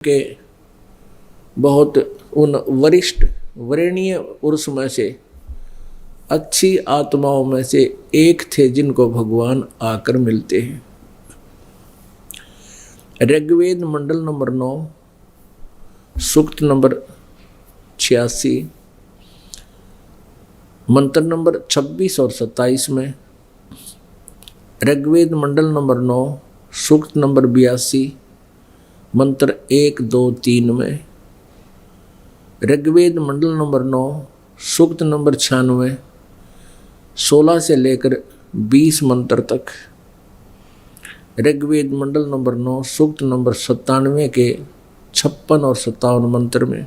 के बहुत उन वरिष्ठ वरणीय पुरुष में से अच्छी आत्माओं में से एक थे जिनको भगवान आकर मिलते हैं। ऋग्वेद मंडल नंबर 9 सूक्त नंबर 86 मंत्र नंबर 26 और 27 में, ऋग्वेद मंडल नंबर 9 सूक्त नंबर 82 मंत्र 1, 2, 3 में, ऋग्वेद मंडल नंबर 9 सूक्त नंबर 96 16 से लेकर 20 मंत्र तक, ऋग्वेद मंडल नंबर 9 सूक्त नंबर 97 के 56 और 57 मंत्र में,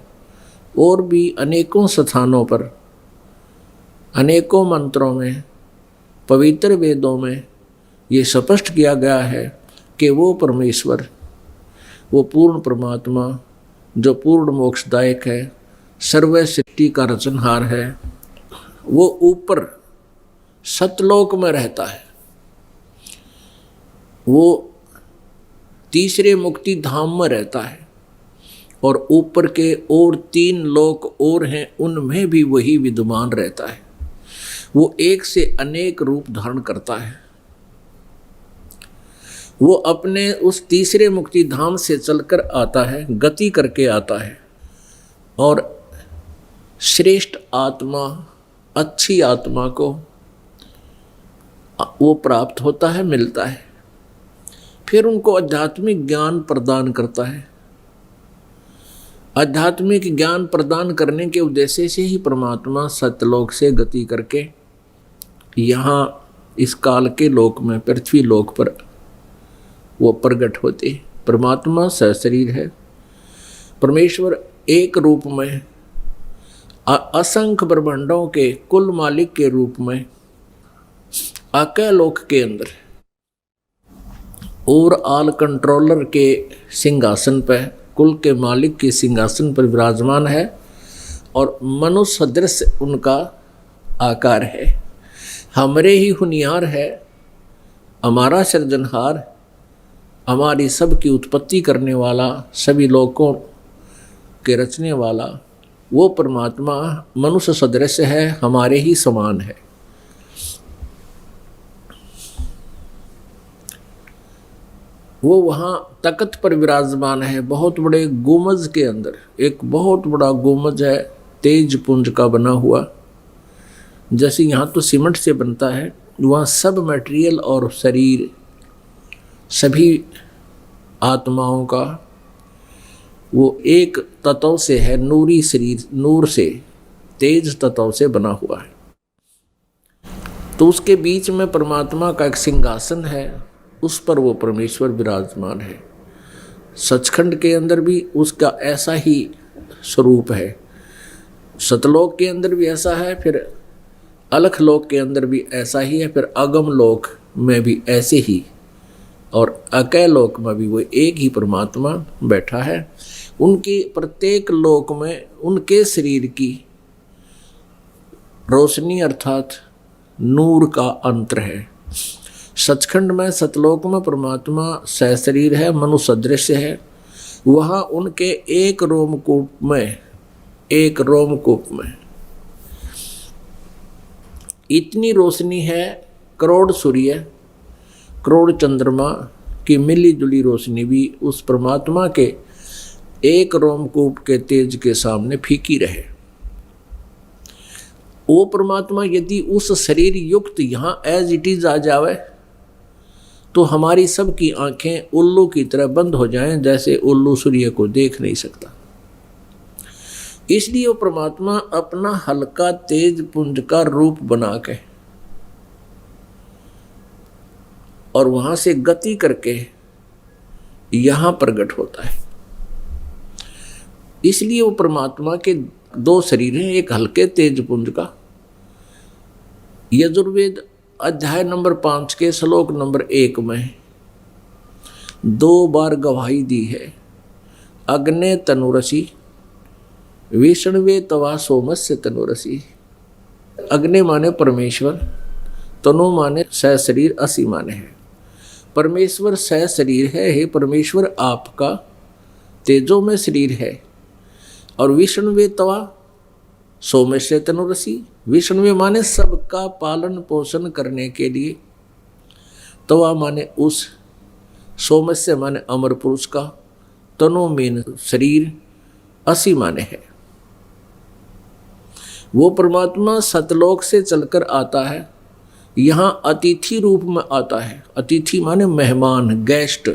और भी अनेकों स्थानों पर अनेकों मंत्रों में पवित्र वेदों में ये स्पष्ट किया गया है कि वो परमेश्वर, वो पूर्ण परमात्मा जो पूर्ण मोक्षदायक है, सर्व सृष्टि का रचनहार है, वो ऊपर सतलोक में रहता है। वो तीसरे मुक्ति धाम में रहता है और ऊपर के और 3 लोक और हैं, उनमें भी वही विद्यमान रहता है। वो एक से अनेक रूप धारण करता है। वो अपने उस तीसरे मुक्ति धाम से चलकर आता है, गति करके आता है, और श्रेष्ठ आत्मा, अच्छी आत्मा को वो प्राप्त होता है, मिलता है। फिर उनको आध्यात्मिक ज्ञान प्रदान करता है। आध्यात्मिक ज्ञान प्रदान करने के उद्देश्य से ही परमात्मा सतलोक से गति करके यहाँ इस काल के लोक में, पृथ्वी लोक पर वो प्रकट होते। परमात्मा सशरीर है। परमेश्वर एक रूप में असंख्य ब्रह्मांडों के कुल मालिक के रूप में आके लोक के अंदर और ऑल कंट्रोलर के सिंहासन पर, कुल के मालिक के सिंहासन पर विराजमान है, और मनुष्य सदृश उनका आकार है। हमारे ही हुनियार है, हमारा सृजनहार, हमारी सब की उत्पत्ति करने वाला, सभी लोकों के रचने वाला, वो परमात्मा मनुष्य सदृश है, हमारे ही समान है। वो वहाँ तख्त पर विराजमान है, बहुत बड़े गुंबज के अंदर। एक बहुत बड़ा गुंबज है, तेज पुंज का बना हुआ। जैसे यहाँ तो सीमेंट से बनता है, वहाँ सब मटेरियल और शरीर सभी आत्माओं का वो एक तत्व से है, नूरी शरीर, नूर से, तेज तत्व से बना हुआ है। तो उसके बीच में परमात्मा का एक सिंहासन है, उस पर वो परमेश्वर विराजमान है। सचखंड के अंदर भी उसका ऐसा ही स्वरूप है। सतलोक के अंदर भी ऐसा है, फिर अलख लोक के अंदर भी ऐसा ही है, फिर अगम लोक में भी ऐसे ही, और अकय लोक में भी वो एक ही परमात्मा बैठा है। उनकी प्रत्येक लोक में उनके शरीर की रोशनी अर्थात नूर का अंतर है। सचखंड में, सतलोक में परमात्मा सहशरीर है, मनुष्य सदृश है। वहाँ उनके एक रोमकूप में इतनी रोशनी है, करोड़ सूर्य, करोड़ चंद्रमा की मिली जुली रोशनी भी उस परमात्मा के एक रोमकूप के तेज के सामने फीकी रहे। वो परमात्मा यदि उस शरीर युक्त यहाँ एज इट इज आ जावे तो हमारी सब की आंखें उल्लू की तरह बंद हो जाएं, जैसे उल्लू सूर्य को देख नहीं सकता। इसलिए वो परमात्मा अपना हल्का तेज पुंज का रूप बना के और वहां से गति करके यहां प्रकट होता है। इसलिए वो परमात्मा के 2 शरीर हैं, एक हल्के तेज पुंज का। यजुर्वेद अध्याय नंबर 5 के श्लोक नंबर 1 में 2 बार गवाही दी है। अग्ने तनुरसी विष्णुवे तवा सोमस्य तनुरसी। अग्नि माने परमेश्वर, तनु माने सहशरीर, असी माने है। परमेश्वर सहशरीर है। हे परमेश्वर, आपका तेजो में शरीर है। और विष्णुवे तवा सोमे से तनुरसी, विष्णुवे माने सबका पालन पोषण करने के लिए, तवा माने उस, सोमस्य माने अमर पुरुष का, तनु मीन शरीर, असी माने है। वो परमात्मा सतलोक से चलकर आता है, यहाँ अतिथि रूप में आता है। अतिथि माने मेहमान, गेस्ट।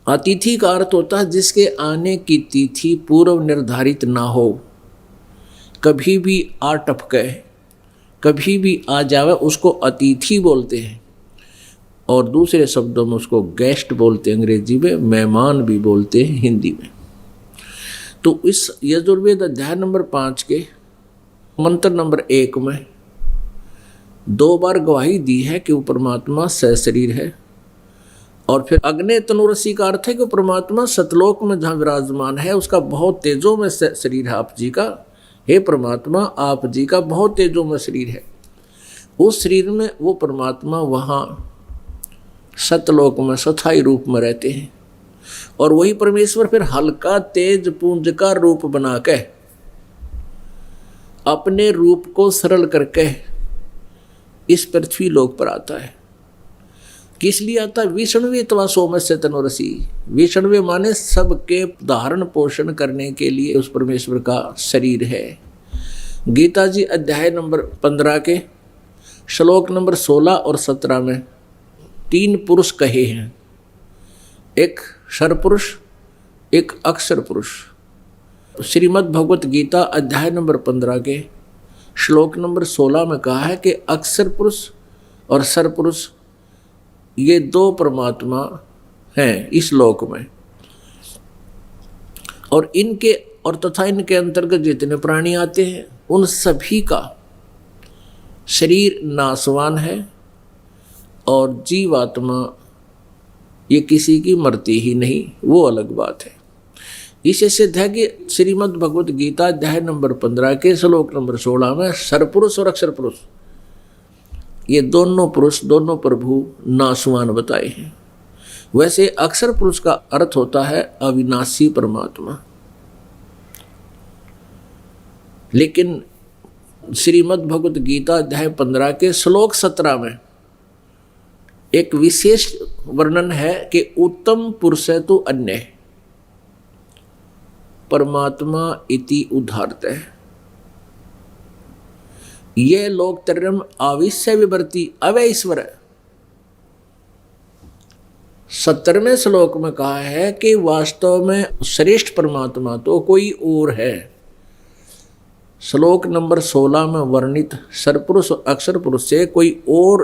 अतिथि का अर्थ होता है जिसके आने की तिथि पूर्व निर्धारित ना हो, कभी भी आ टपके, कभी भी आ जावे, उसको अतिथि बोलते हैं। और दूसरे शब्दों में उसको गेस्ट बोलते हैं, अंग्रेजी में मेहमान भी बोलते हैं, हिंदी में। तो इस यजुर्वेद अध्याय नंबर 5 के मंत्र नंबर 1 में 2 बार गवाही दी है कि वो परमात्मा सशरीर है। और फिर अग्नि तनुरसी का अर्थ है कि परमात्मा सतलोक में जहाँ विराजमान है, उसका बहुत तेजों में शरीर है आप जी का। हे परमात्मा, आप जी का बहुत तेजों में शरीर है। उस शरीर में वो परमात्मा वहाँ सतलोक में स्थायी रूप में रहते हैं। और वही परमेश्वर फिर हल्का तेज पुंज का रूप बना के अपने रूप को सरल करके इस पृथ्वी लोक पर आता है। किस लिए आता है? विष्णुवे तवा सोमस्य तनुरसी। विष्णुवे माने सबके धारण पोषण करने के लिए उस परमेश्वर का शरीर है। गीता जी अध्याय नंबर 15 के श्लोक नंबर 16 और 17 में 3 पुरुष कहे हैं, एक क्षर पुरुष, एक अक्षर पुरुष। श्रीमद् भगवत गीता अध्याय नंबर 15 के श्लोक नंबर 16 में कहा है कि अक्षर पुरुष और क्षर पुरुष ये 2 परमात्मा हैं इस लोक में। और इनके और तथा इनके अंतर्गत जितने प्राणी आते हैं उन सभी का शरीर नाशवान है, और जीवात्मा ये किसी की मरती ही नहीं, वो अलग बात है। इससे सिद्ध है कि श्रीमद् भगवत गीता अध्याय नंबर 15 के श्लोक नंबर 16 में सरपुरुष और अक्षर पुरुष ये दोनों पुरुष, दोनों प्रभु नाशवान बताए हैं। वैसे अक्षर पुरुष का अर्थ होता है अविनाशी परमात्मा। लेकिन श्रीमद् भगवत गीता अध्याय 15 के श्लोक 17 में एक विशेष वर्णन है कि उत्तम पुरुष है तो अन्य परमात्मा इति उदाहरत है। ये लोकत्रयम् आविश्य विवर्ति अवैश्वर। 17वें श्लोक में कहा है कि वास्तव में श्रेष्ठ परमात्मा तो कोई और है। श्लोक नंबर 16 में वर्णित सरपुरुष अक्षर पुरुष से कोई और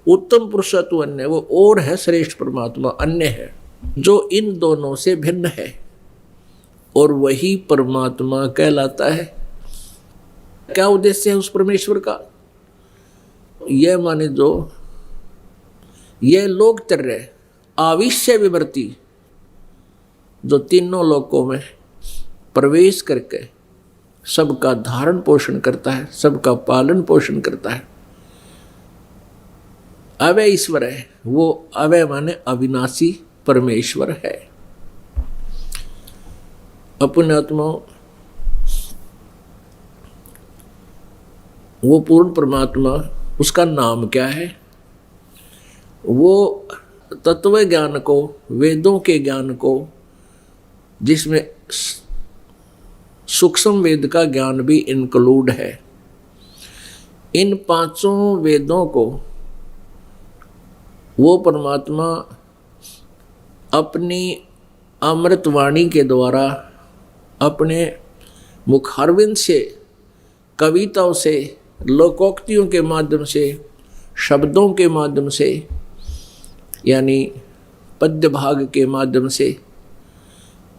उत्तम पुरुष तो अन्य, वो और है श्रेष्ठ परमात्मा, अन्य है जो इन दोनों से भिन्न है, और वही परमात्मा कहलाता है। क्या उद्देश्य है उस परमेश्वर का? यह माने जो यह लोकत्रय आविश्य विवर्ती, जो तीनों लोकों में प्रवेश करके सबका धारण पोषण करता है, सबका पालन पोषण करता है, अवय ईश्वर है। वो अवय माने अविनाशी परमेश्वर है। अपने आत्मा वो पूर्ण परमात्मा, उसका नाम क्या है? वो तत्व ज्ञान को, वेदों के ज्ञान को, जिसमें सूक्ष्म वेद का ज्ञान भी इंक्लूड है, इन 5 वेदों को वो परमात्मा अपनी अमृतवाणी के द्वारा, अपने मुखारविंद से, कविताओं से, लोकोक्तियों के माध्यम से, शब्दों के माध्यम से, यानी पद्य भाग के माध्यम से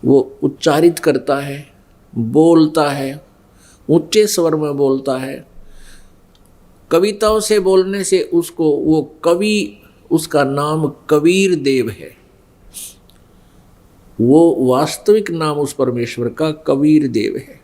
वो उच्चारित करता है, बोलता है, ऊंचे स्वर में बोलता है। कविताओं से बोलने से उसको वो कवि, उसका नाम कबीर देव है। वो वास्तविक नाम उस परमेश्वर का कबीर देव है।